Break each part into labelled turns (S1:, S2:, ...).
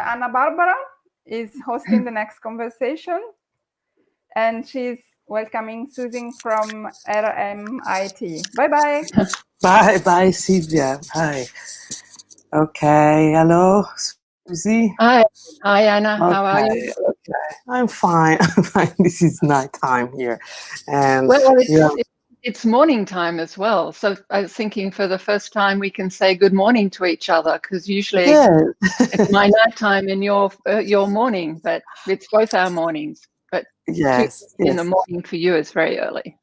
S1: Anna Barbara is hosting the next conversation, and she's welcoming Suzie from RMIT. Bye-bye.
S2: Bye, Sylvia. Hi. Okay, hello, Suzie.
S3: Hi, Anna. How are you?
S2: Okay, I'm fine. I'm fine. This is night time here, and
S3: well, it's morning time as well. So I was thinking, for the first time, we can say good morning to each other, because usually it's my night time and your morning, but it's both our mornings. But
S2: yes,
S3: in the morning for you is very early.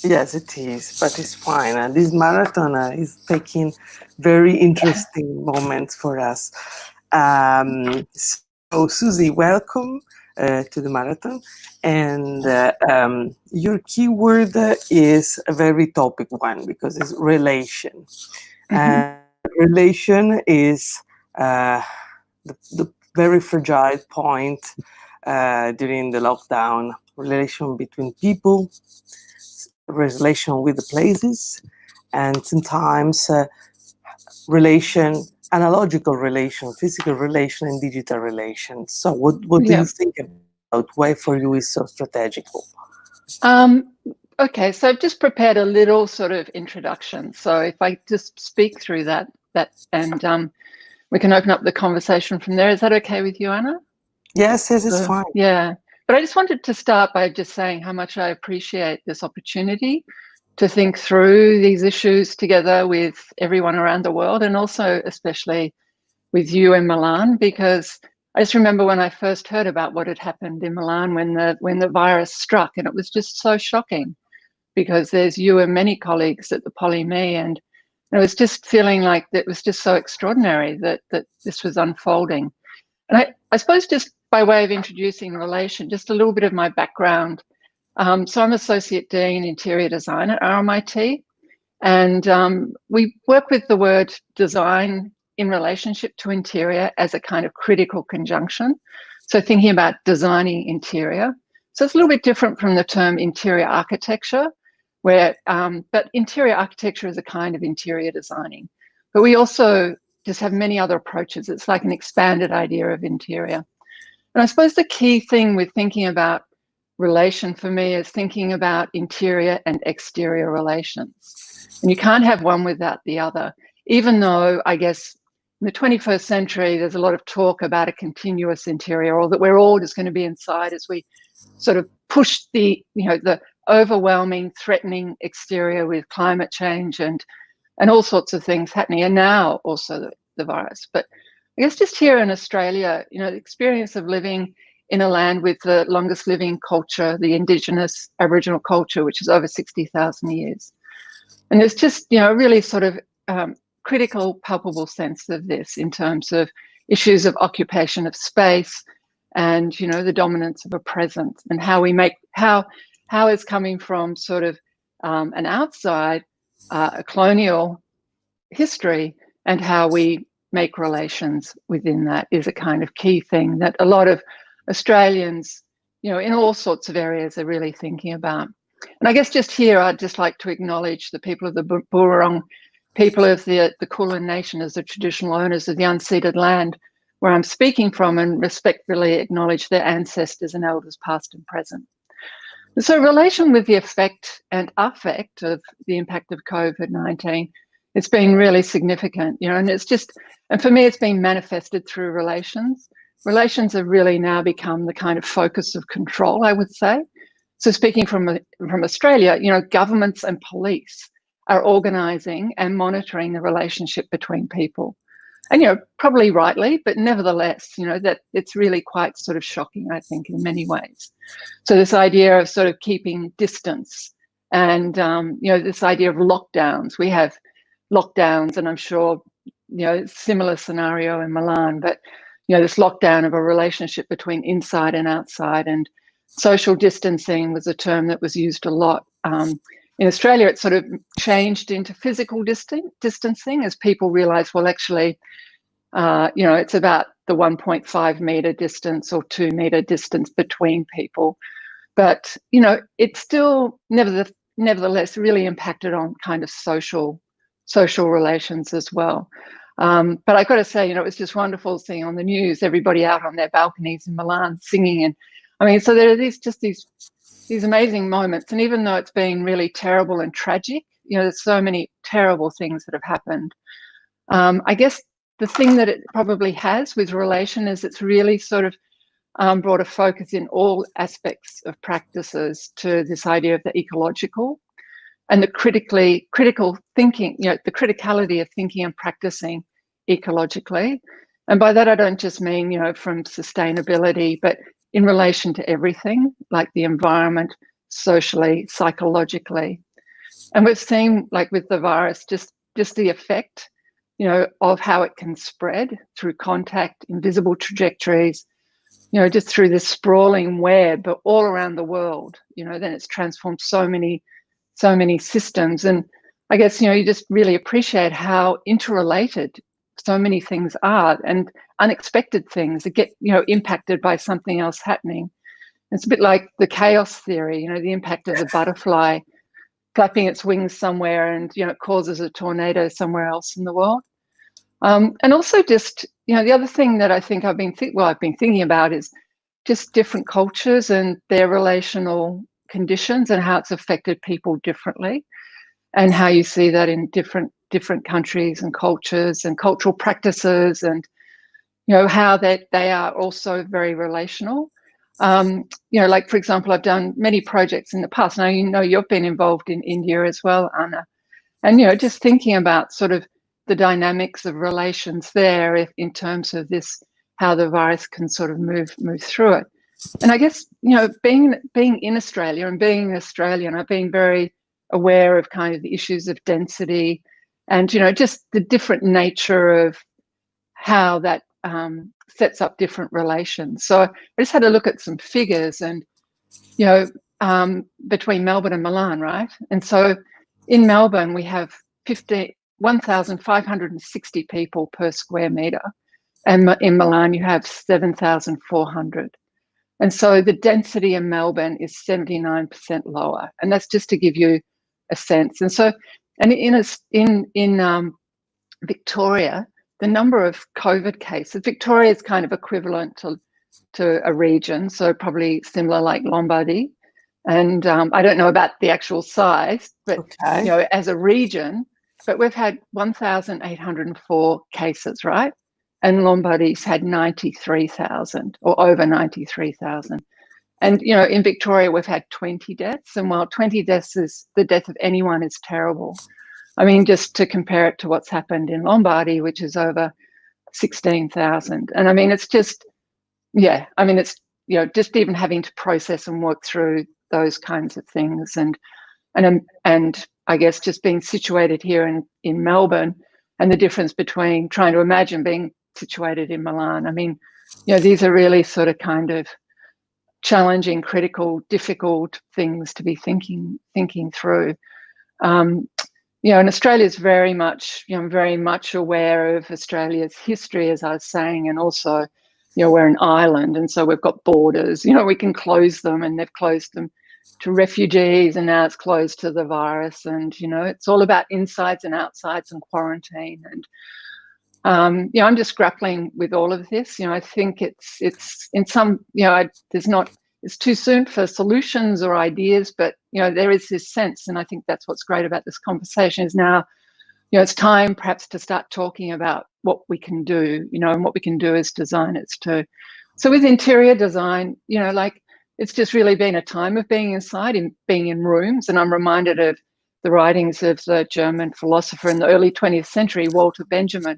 S2: Yes, it is, but it's fine. And this marathon is taking very interesting moments for us. So, Suzie, welcome to the marathon. And your keyword is a very topic one, because it's relation. And relation is the very fragile point during the lockdown. Relation between people, relation with the places, and sometimes analogical relation, physical relation, and digital relation. So what do you think about why for you is so strategical?
S3: Okay, so I've just prepared a little sort of introduction. So if I just speak through that and we can open up the conversation from there. Is that okay with you, Anna?
S2: Yes, it's fine.
S3: Yeah. But I just wanted to start by just saying how much I appreciate this opportunity to think through these issues together with everyone around the world, and also especially with you in Milan, because I just remember when I first heard about what had happened in Milan when the virus struck, and it was just so shocking, because there's you and many colleagues at the Polimi, and it was just feeling like it was just so extraordinary that this was unfolding. And I suppose, just by way of introducing relation, just a little bit of my background. So I'm Associate Dean Interior Design at RMIT, and we work with the word design in relationship to interior as a kind of critical conjunction. So thinking about designing interior. So it's a little bit different from the term interior architecture, where, but interior architecture is a kind of interior designing. But we also just have many other approaches. It's like an expanded idea of interior. And I suppose the key thing with thinking about relation for me is thinking about interior and exterior relations. And you can't have one without the other, even though I guess in the 21st century, there's a lot of talk about a continuous interior, or that we're all just going to be inside as we sort of push the overwhelming, threatening exterior with climate change and all sorts of things happening, and now also the virus. But I guess just here in Australia, the experience of living in a land with the longest living culture, the Indigenous Aboriginal culture, which is over 60,000 years. And there's just, a really sort of critical, palpable sense of this in terms of issues of occupation of space and, the dominance of a presence, and how we make, how it's coming from sort of an outside, a colonial history, and how we make relations within that is a kind of key thing that a lot of Australians, in all sorts of areas, are really thinking about. And I guess just here, I'd just like to acknowledge the people of the Burrong people of the Kulin Nation as the traditional owners of the unceded land where I'm speaking from, and respectfully acknowledge their ancestors and elders past and present. So relation with the effect and affect of the impact of COVID-19, it's been really significant, and it's just, and for me, it's been manifested through relations. Relations have really now become the kind of focus of control, I would say. So speaking from Australia, governments and police are organising and monitoring the relationship between people. And, probably rightly, but nevertheless, that it's really quite sort of shocking, I think, in many ways. So this idea of sort of keeping distance and, this idea of lockdowns. We have lockdowns, and I'm sure, similar scenario in Milan, but, this lockdown of a relationship between inside and outside, and social distancing was a term that was used a lot. In Australia, it sort of changed into physical distancing as people realised, well, actually, it's about the 1.5 metre distance or 2 metre distance between people. But, it still nevertheless really impacted on kind of social relations as well. But I got to say, it was just wonderful seeing on the news everybody out on their balconies in Milan singing, and I mean, so there are these amazing moments. And even though it's been really terrible and tragic, there's so many terrible things that have happened. I guess the thing that it probably has with relation is it's really sort of brought a focus in all aspects of practices to this idea of the ecological and the critical thinking, the criticality of thinking and practicing ecologically. And by that, I don't just mean, from sustainability, but in relation to everything, like the environment, socially, psychologically. And we've seen, like with the virus, just the effect, of how it can spread through contact, invisible trajectories, just through this sprawling web, but all around the world. Then it's transformed so many systems. And I guess, you just really appreciate how interrelated so many things are, and unexpected things that get, impacted by something else happening. It's a bit like the chaos theory, the impact of the butterfly flapping its wings somewhere and, it causes a tornado somewhere else in the world. And also just, the other thing that I think I've been thinking about is just different cultures and their relational conditions and how it's affected people differently, and how you see that in different countries and cultures and cultural practices, and how they are also very relational. Like, for example, I've done many projects in the past. Now, you've been involved in India as well, Anna, and just thinking about sort of the dynamics of relations there, in terms of this, how the virus can sort of move through it. And I guess, being in Australia and being an Australian, I've been very aware of kind of the issues of density and, just the different nature of how that sets up different relations. So I just had a look at some figures, and, between Melbourne and Milan, right? And so in Melbourne, we have 1,560 people per square metre. And in Milan, you have 7,400. And so the density in Melbourne is 79% lower. And that's just to give you a sense. And so, and in Victoria, the number of COVID cases, Victoria is kind of equivalent to a region, so probably similar like Lombardy. And I don't know about the actual size, but,
S2: Okay.
S3: as a region, but we've had 1,804 cases, right? And Lombardy's had 93,000 or over 93,000. And, in Victoria, we've had 20 deaths. And while 20 deaths is the death of anyone is terrible, I mean, just to compare it to what's happened in Lombardy, which is over 16,000. And I mean, it's just, it's, just even having to process and work through those kinds of things. And I guess just being situated here in Melbourne, and the difference between trying to imagine being situated in Milan. I mean, these are really sort of kind of challenging, critical, difficult things to be thinking through. And Australia's very much aware of Australia's history, as I was saying, and also, we're an island, and so we've got borders. We can close them, and they've closed them to refugees, and now it's closed to the virus. And it's all about insides and outsides and quarantine. And I'm just grappling with all of this. I think it's in some, it's too soon for solutions or ideas, but there is this sense, and I think that's what's great about this conversation, is now, it's time perhaps to start talking about what we can do, and what we can do as designers too. So with interior design, like, it's just really been a time of being inside and being in rooms. And I'm reminded of the writings of the German philosopher in the early 20th century, Walter Benjamin,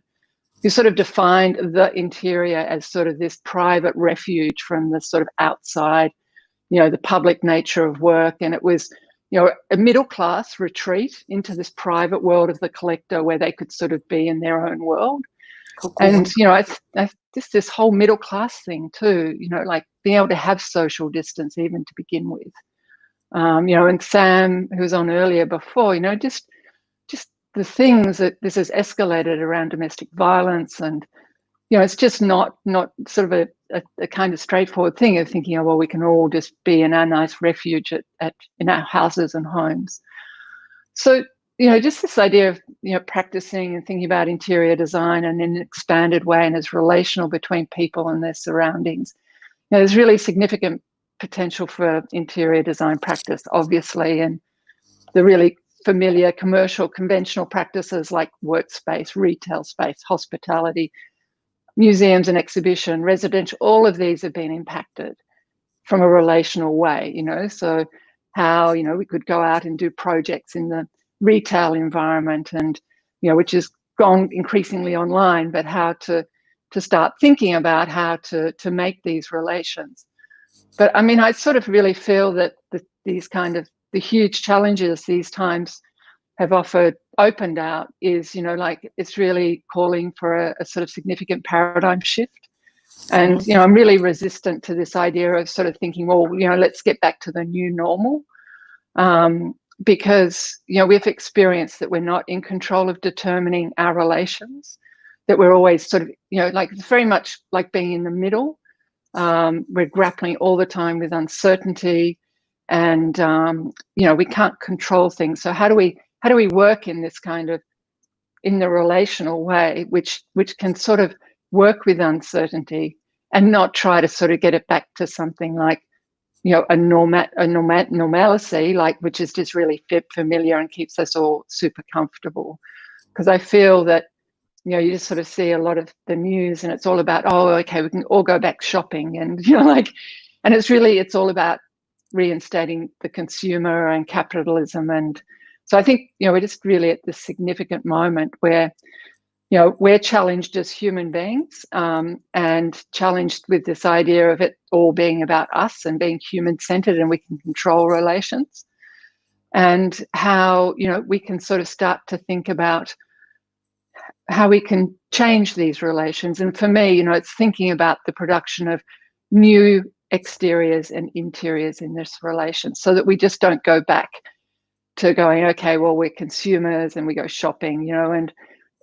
S3: who sort of defined the interior as sort of this private refuge from the sort of outside, the public nature of work. And it was, a middle class retreat into this private world of the collector, where they could sort of be in their own world. Cool. And, I just this whole middle class thing too, like being able to have social distance even to begin with. And Sam, who was on earlier before, just the things that this has escalated around domestic violence, and it's just not sort of a kind of straightforward thing of thinking, oh well, we can all just be in our nice refuge in our houses and homes. So just this idea of, practicing and thinking about interior design and in an expanded way and as relational between people and their surroundings. There's really significant potential for interior design practice, obviously, and the really familiar commercial conventional practices like workspace, retail space, hospitality, museums and exhibition, residential, all of these have been impacted from a relational way, so how, we could go out and do projects in the retail environment and, which has gone increasingly online, but how to start thinking about how to make these relations. But I mean, I sort of really feel that these kind of the huge challenges these times have opened out is, like it's really calling for a sort of significant paradigm shift. And, I'm really resistant to this idea of sort of thinking, well, let's get back to the new normal. Because, we've experienced that we're not in control of determining our relations, that we're always sort of, like it's very much like being in the middle. We're grappling all the time with uncertainty and, we can't control things. So how do we work in this kind of, in the relational way, which can sort of work with uncertainty and not try to sort of get it back to something like, a normalcy, like, which is just really familiar and keeps us all super comfortable. Because I feel that, you just sort of see a lot of the news and it's all about, oh, okay, we can all go back shopping and, and it's all about reinstating the consumer and capitalism. And so I think, we're just really at this significant moment where, we're challenged as human beings and challenged with this idea of it all being about us and being human-centered and we can control relations. And how, we can sort of start to think about how we can change these relations. And for me, it's thinking about the production of new exteriors and interiors in this relation so that we just don't go back to going, okay, well, we're consumers and we go shopping,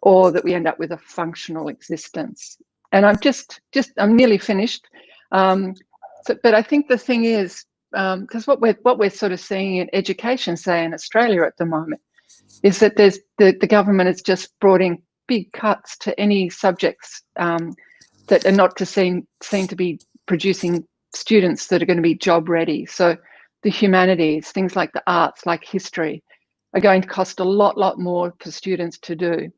S3: or that we end up with a functional existence. And I'm nearly finished. But I think the thing is, because what we're sort of seeing in education, say in Australia at the moment, is that there's the government has just brought in big cuts to any subjects that are not seen to be producing students that are going to be job ready. So the humanities, things like the arts, like history, are going to cost a lot more for students to do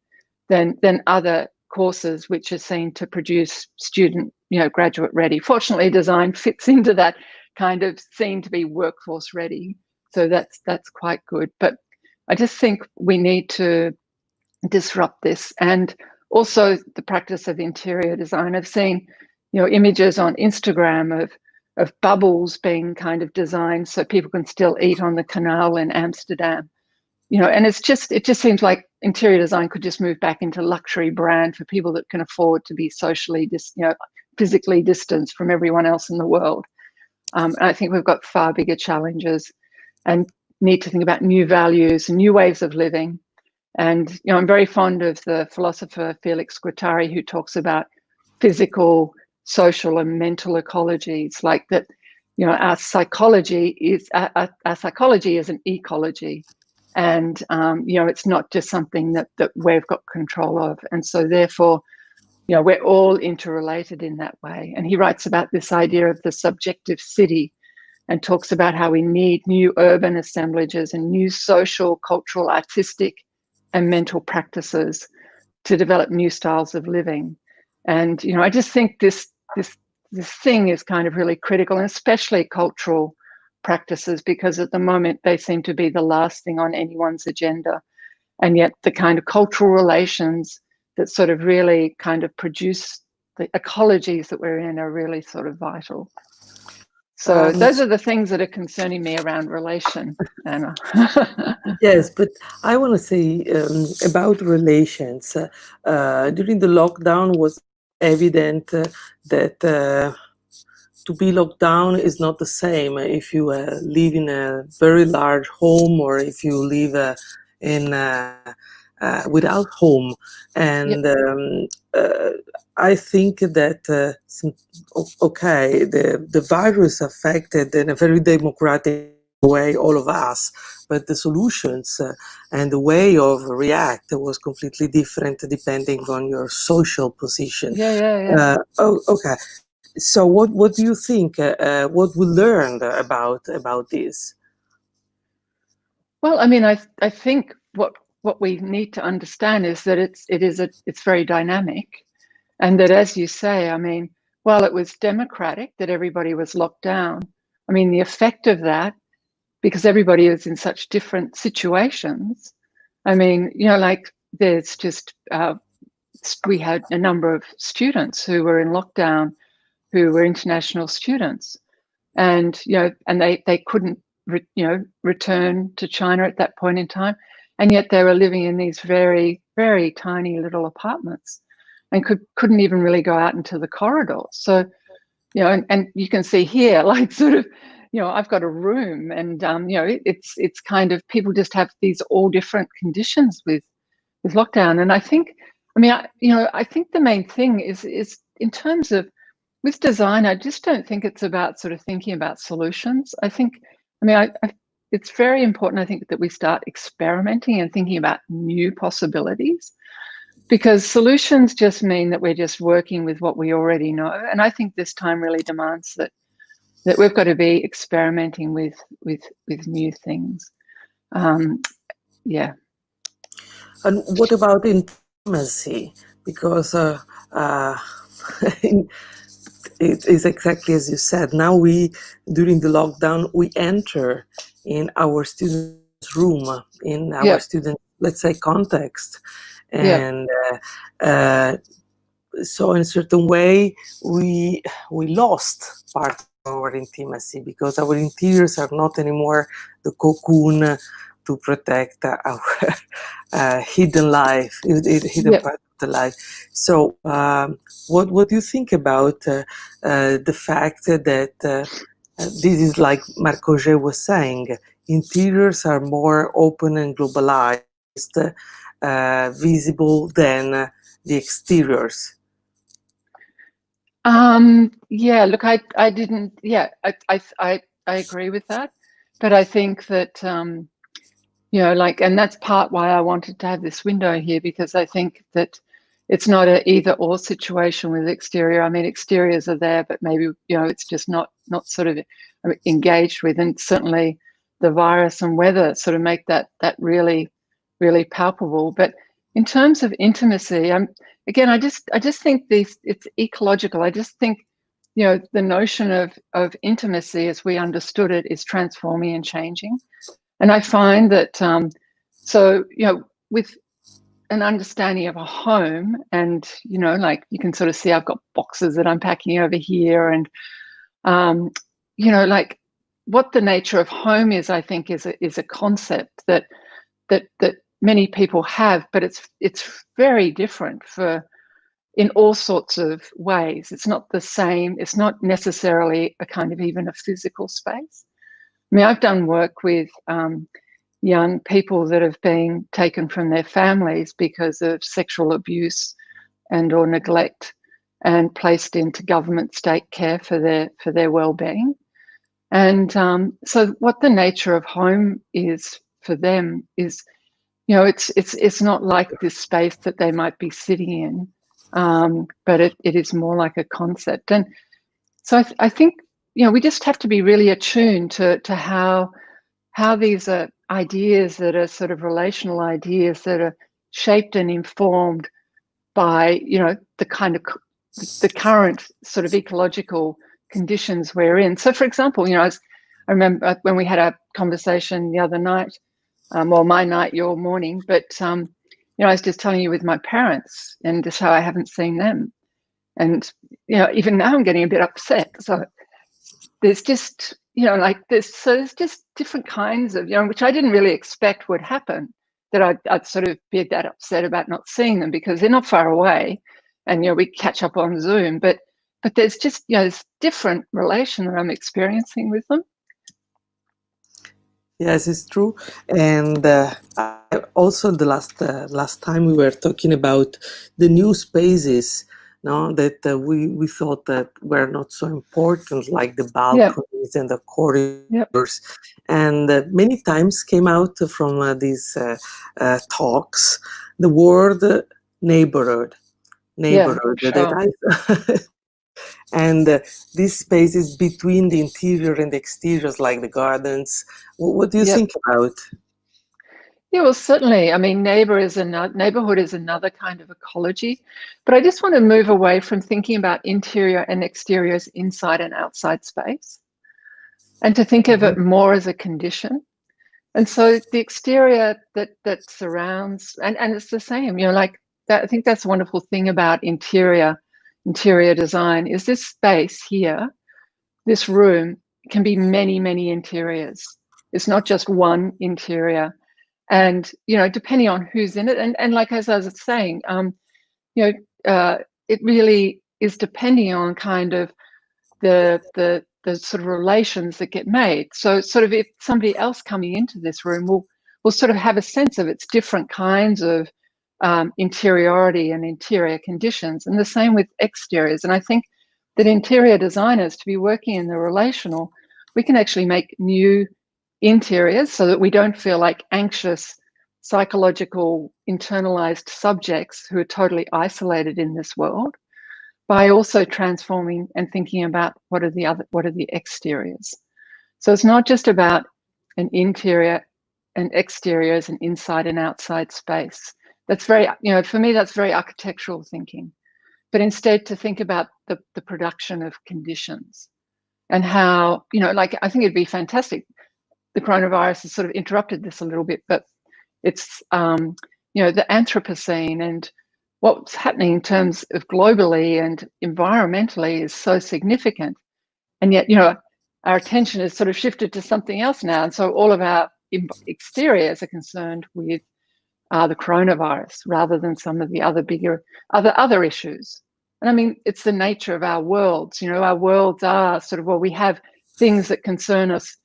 S3: than other courses which are seen to produce student, graduate ready. Fortunately, design fits into that kind of seen to be workforce ready. So that's quite good. But I just think we need to disrupt this. And also the practice of interior design. I've seen, images on Instagram of bubbles being kind of designed so people can still eat on the canal in Amsterdam. And it just seems like interior design could just move back into luxury brand for people that can afford to be socially, physically distanced from everyone else in the world. And I think we've got far bigger challenges and need to think about new values and new ways of living. And, I'm very fond of the philosopher Felix Guattari, who talks about physical, social and mental ecologies, like that, our psychology is an ecology. And, it's not just something that we've got control of. And so therefore, we're all interrelated in that way. And he writes about this idea of the subjective city and talks about how we need new urban assemblages and new social, cultural, artistic and mental practices to develop new styles of living. And, I just think this thing is kind of really critical, and especially cultural practices, because at the moment they seem to be the last thing on anyone's agenda. And yet the kind of cultural relations that sort of really kind of produce the ecologies that we're in are really sort of vital. So those are the things that are concerning me around relation, Anna.
S2: Yes, but I want to say about relations. During the lockdown was evident that to be locked down is not the same if you live in a very large home or if you live in without home. And I think that okay, the virus affected in a very democratic way, all of us, but the solutions and the way of react was completely different depending on your social position.
S3: Yeah.
S2: Okay. So what do you think? What we learned about this?
S3: Well, I mean, I think what we need to understand is that it's very dynamic, and that, as you say, I mean, while it was democratic that everybody was locked down, I mean, the effect of that, because everybody is in such different situations. I mean, like there's just we had a number of students who were in lockdown who were international students, and and they couldn't return to China at that point in time, and yet they were living in these very, very tiny little apartments and couldn't even really go out into the corridors. So and you can see here, like, sort of, I've got a room, and it's kind of, people just have these all different conditions with lockdown. And I think, I mean, I think the main thing is in terms of with design, I just don't think it's about sort of thinking about solutions. I think, I mean, it's very important, I think, that we start experimenting and thinking about new possibilities, because solutions just mean that we're just working with what we already know. And I think this time really demands that we've got to be experimenting with new things. Yeah.
S2: And what about intimacy? Because it is exactly as you said. Now during the lockdown, we enter in our students' room, in our student, let's say, context. And so in a certain way, we lost part of our intimacy, because our interiors are not anymore the cocoon to protect our hidden life, hidden part of the life. So what do you think about the fact that this is, like Marc Auger was saying, interiors are more open and globalized, visible than the exteriors?
S3: Yeah, look, I didn't, I agree with that, but I think that, like, and that's part why I wanted to have this window here, because I think that it's not an either or situation with exterior. I mean, exteriors are there, but maybe, it's just not sort of engaged with, and certainly the virus and weather sort of make that really, really palpable. But in terms of intimacy, again, I just think it's ecological. I just think, the notion of intimacy as we understood it is transforming and changing. And I find that, so, with an understanding of a home, and, like, you can sort of see I've got boxes that I'm packing over here, and, like, what the nature of home is, I think, is a concept that many people have, but it's very different in all sorts of ways. It's not the same. It's not necessarily a kind of even a physical space. I mean, I've done work with young people that have been taken from their families because of sexual abuse and or neglect, and placed into government state care for their well-being. And so what the nature of home is for them is, it's not like this space that they might be sitting in, but it is more like a concept. And so I think, we just have to be really attuned to how these are ideas that are sort of relational ideas that are shaped and informed by, the kind of the current sort of ecological conditions we're in. So, for example, I remember when we had a conversation the other night, well, my night, your morning, but I was just telling you with my parents and just how I haven't seen them, and even now I'm getting a bit upset. So there's just, like this, so there's just different kinds of, which I didn't really expect would happen, that I'd sort of be that upset about not seeing them, because they're not far away, and we catch up on Zoom, but there's just, this different relation that I'm experiencing with them.
S2: Yes, it's true. And also the last time we were talking about the new spaces no, that we thought that were not so important, like the
S3: Yeah.
S2: balconies and the corridors.
S3: Yep.
S2: And many times came out from these talks the word neighborhood,
S3: Yeah.
S2: that
S3: Sure.
S2: I and these spaces between the interior and the exteriors, like the gardens. What do you
S3: Yep.
S2: think about?
S3: Yeah, well, certainly. I mean, neighborhood is another kind of ecology, but I just want to move away from thinking about interior and exterior as inside and outside space, and to think of it more as a condition. And so the exterior that surrounds, and it's the same, like that. I think that's a wonderful thing about interior design is this space here, this room can be many, many interiors. It's not just one interior. And, depending on who's in it, and like as I was saying, it really is depending on kind of the sort of relations that get made. So sort of if somebody else coming into this room will sort of have a sense of its different kinds of interiority and interior conditions, and the same with exteriors. And I think that interior designers, to be working in the relational, we can actually make new interiors so that we don't feel like anxious, psychological, internalized subjects who are totally isolated in this world, by also transforming and thinking about what are the exteriors. So it's not just about an interior and exteriors and inside and outside space. That's very, for me, that's very architectural thinking. But instead to think about the production of conditions and how, like I think it'd be fantastic. The coronavirus has sort of interrupted this a little bit, but it's, the Anthropocene and what's happening in terms of globally and environmentally is so significant. And yet, our attention is sort of shifted to something else now. And so all of our exteriors are concerned with the coronavirus rather than some of the other bigger, other issues. And I mean, it's the nature of our worlds. Our worlds are sort of, well, we have things that concern us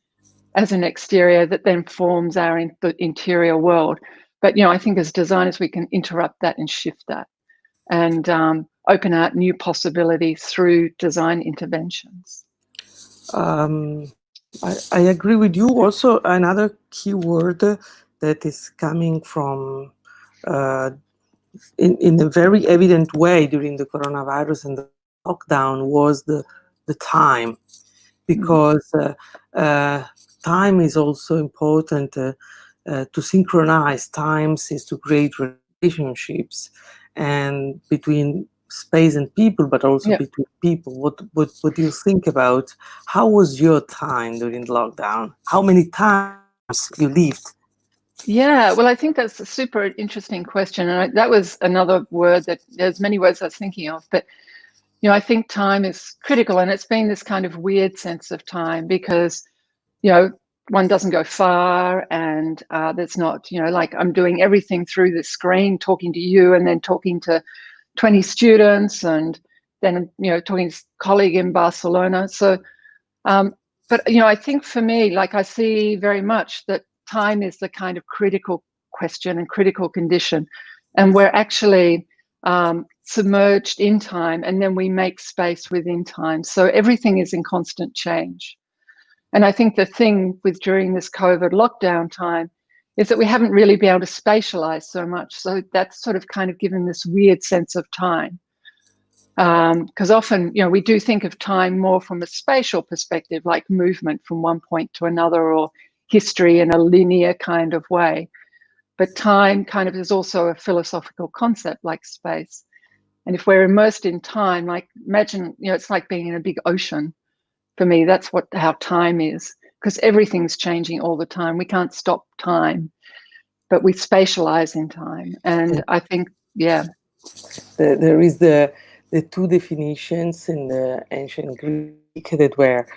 S3: as an exterior that then forms our interior world. But, I think as designers, we can interrupt that and shift that and open out new possibilities through design interventions.
S2: I agree with you. Also, another key word that is coming from in a very evident way during the coronavirus and the lockdown was the time, because time is also important to synchronize times, is to create relationships and between space and people, but also between people. What do you think about how was your time during the lockdown? How many times you lived?
S3: Yeah, well, I think that's a super interesting question. And that was another word that there's many words I was thinking of, but I think time is critical, and it's been this kind of weird sense of time because, one doesn't go far, and there's not, like I'm doing everything through the screen, talking to you and then talking to 20 students and then, talking to a colleague in Barcelona. So, but, I think for me, like I see very much that time is the kind of critical question and critical condition. And we're actually submerged in time, and then we make space within time. So everything is in constant change. And I think the thing with during this COVID lockdown time is that we haven't really been able to spatialize so much. So that's sort of kind of given this weird sense of time. Because often, we do think of time more from a spatial perspective, like movement from one point to another or history in a linear kind of way. But time kind of is also a philosophical concept like space. And if we're immersed in time, like imagine, it's like being in a big ocean. For me, that's how time is, because everything's changing all the time. We can't stop time, but we spatialize in time. And I think,
S2: There is the two definitions in the ancient Greek that were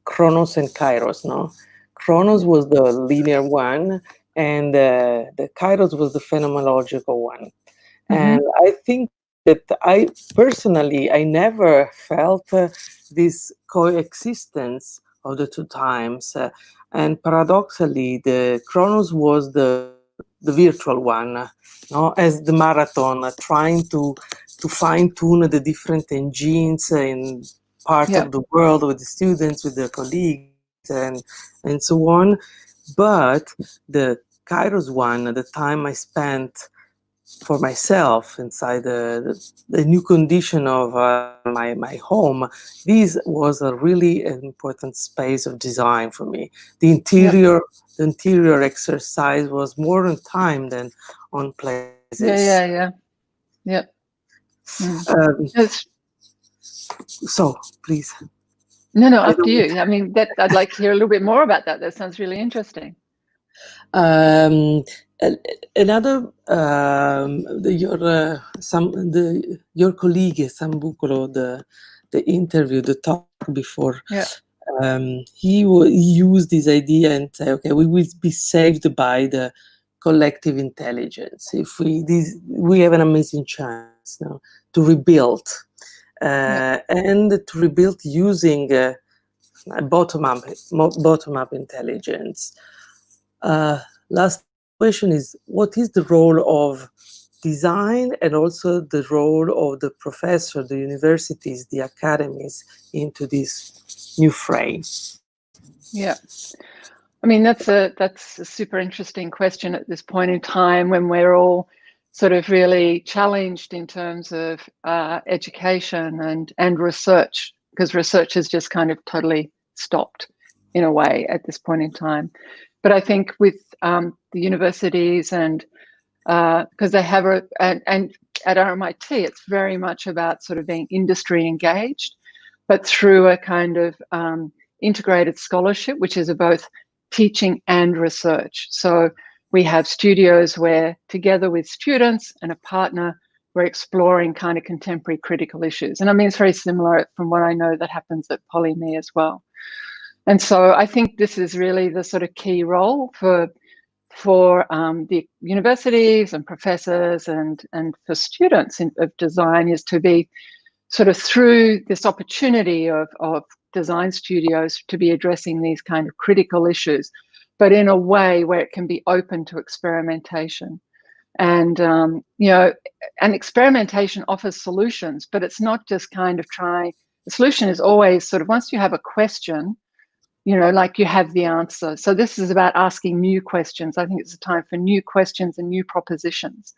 S2: chronos and kairos, no? Chronos was the linear one, and the kairos was the phenomenological one. And I think that I personally, I never felt this coexistence of the two times. And paradoxically, the chronos was the the virtual one, no, as the marathon, trying to fine-tune the different engines in part of the world with the students, with their colleagues, and so on. But the Kairos one, the time I spent for myself inside the new condition of my home, this was a really important space of design for me. The interior exercise was more on time than on places.
S3: Yeah.
S2: So please.
S3: No, after you. I mean, that I'd like to hear a little bit more about that. That sounds really interesting.
S2: Another your colleague Sambucolo, the interview, the talk before, he used this idea and say, okay, we will be saved by the collective intelligence if we have an amazing chance now to rebuild and to rebuild using bottom-up intelligence. Last question is, what is the role of design and also the role of the professor, the universities, the academies into this new frame?
S3: Yeah. I mean, that's a super interesting question at this point in time when we're all sort of really challenged in terms of education and research, because research has just kind of totally stopped in a way at this point in time. But I think with the universities and because they have and at RMIT, it's very much about sort of being industry engaged, but through a kind of integrated scholarship, which is both teaching and research. So we have studios where together with students and a partner, we're exploring kind of contemporary critical issues. And I mean, it's very similar from what I know that happens at Polimi as well. And so I think this is really the sort of key role for the universities and professors and for students of design, is to be sort of through this opportunity of design studios to be addressing these kind of critical issues, but in a way where it can be open to experimentation. And, and experimentation offers solutions, but it's not just kind of trying. The solution is always sort of, once you have a question, like you have the answer. So this is about asking new questions. I think it's a time for new questions and new propositions.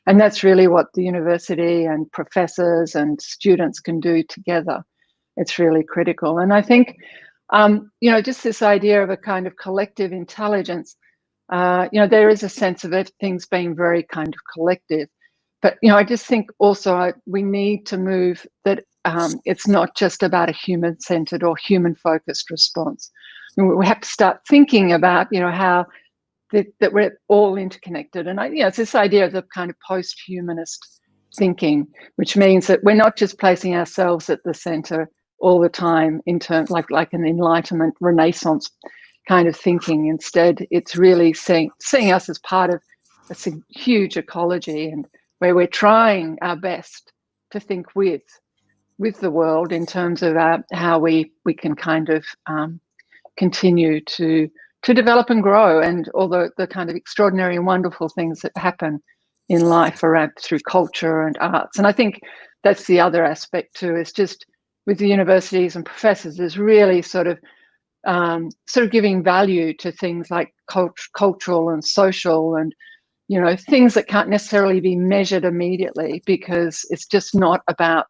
S3: And that's really what the university and professors and students can do together. It's really critical. And I think, just this idea of a kind of collective intelligence, there is a sense of it, things being very kind of collective. But, I just think also we need to move that it's not just about a human-centered or human-focused response. We have to start thinking about, how that we're all interconnected. And it's this idea of the kind of post-humanist thinking, which means that we're not just placing ourselves at the center all the time in terms like an Enlightenment Renaissance kind of thinking. Instead, it's really seeing us as part of a huge ecology, and where we're trying our best to think with the world in terms of how we can kind of continue to develop and grow, and all the kind of extraordinary and wonderful things that happen in life around through culture and arts. And I think that's the other aspect too, is just with the universities and professors is really sort of giving value to things like cultural and social and, things that can't necessarily be measured immediately, because it's just not about,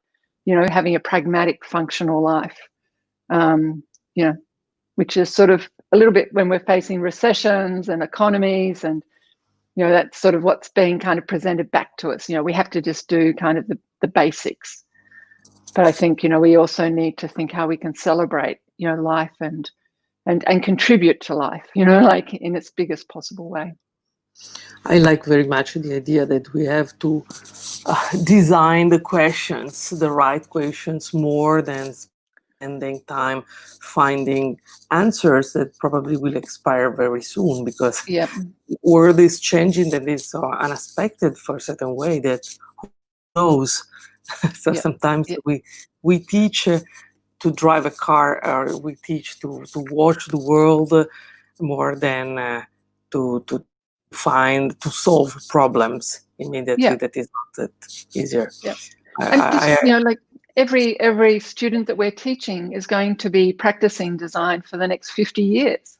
S3: having a pragmatic functional life, which is sort of a little bit when we're facing recessions and economies, and, that's sort of what's being kind of presented back to us. We have to just do kind of the basics. But I think, we also need to think how we can celebrate, life and contribute to life, like in its biggest possible way.
S2: I like very much the idea that we have to design the questions, the right questions, more than spending time finding answers that probably will expire very soon, because the world is changing, that is so unexpected for a certain way that who knows. So sometimes we teach to drive a car, or we teach to watch the world more than to to solve problems immediately.
S3: Yeah.
S2: That is not that easier.
S3: Yeah. And just, you know, like every student that we're teaching is going to be practicing design for the next 50 years.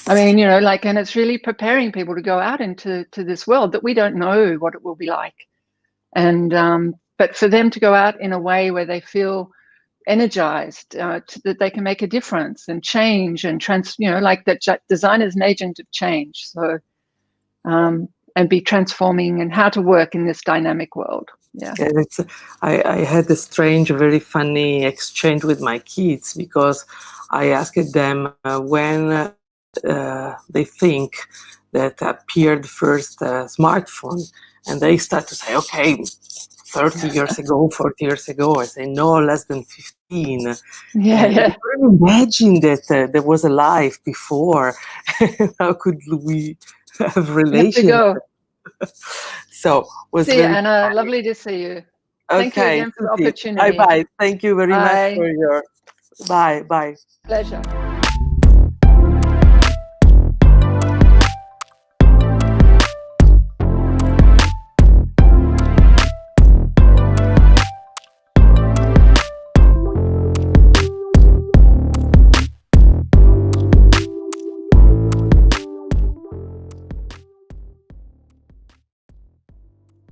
S3: I mean, you know, like, and it's really preparing people to go out into this world that we don't know what it will be like. And but for them to go out in a way where they feel energized, that they can make a difference and change and you know, like that design is an agent of change. So and be transforming and how to work in this dynamic world. Yeah.
S2: I had a strange, very funny exchange with my kids, because I asked them when they think that appeared first smartphone, and they start to say, okay, 30 years ago, 40 years ago. I say, no, less than 15.
S3: Yeah,
S2: and I couldn't imagine that there was a life before. How could we have relations? So it was
S3: see you,
S2: very
S3: Anna.
S2: funny.
S3: Lovely to see you.
S2: Okay,
S3: Thank you again for the opportunity.
S2: Bye-bye. Thank you very much
S3: Bye.
S2: for your... Bye.
S3: Pleasure.